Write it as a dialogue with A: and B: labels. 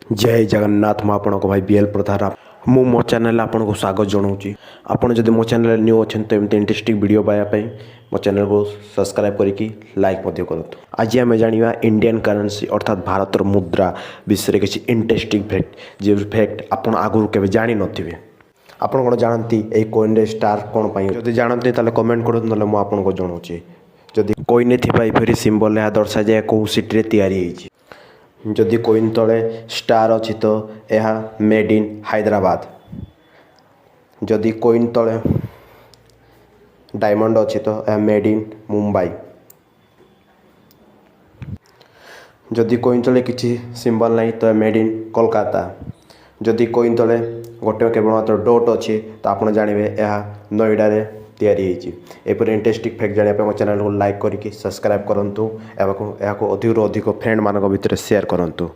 A: जय जगन्नाथ मु आपण भाई बीएल प्रधान मु मो चैनल आपन को स्वागत जनाऊँगी। आपड़ जब मो चैनल न्यू अच्छे तो एमती इंटरेस्टिंग वीडियो पाइबापी मो चैनल को सब्सक्राइब करके लाइक करूँ। आज आम जाना इंडियन करेन्सी अर्थात भारत मुद्रा विषय में किसी इंटरेस्टिंग फैक्ट जो फैक्ट आपड़ आगुरी केवे जानी नथिबे। आपड़ कौन जानती यही कॉइन रे स्टार कौन पाई जब जानते ताले कमेंट करूँ ना मुझे आपको जनाऊँगी। जदि कॉइन फेरी सिंबल यह दर्शा जाए कौ सिटी तैयारी होती। जदि कॉइन तले स्टार अच्छी तो यह मेड इन हैदराबाद। जदि कॉइन तले डायमंड अच्छी तो यह मेड इन मुंबई। जदि कॉइन तले किसी सिंबल नहीं तो मेड इन कोलकाता। जदि कॉइन तले गोटे केवल मात्र डॉट अच्छी तो आप जानवे यह नोएडा रे तैयारी एपरी इंटरेस्टिंग फैक्ट जानापी मो चैनल को लाइक करके सब्सक्राइब करूँ। अधिक फ्रेंड मान भितर शेयर करूँ।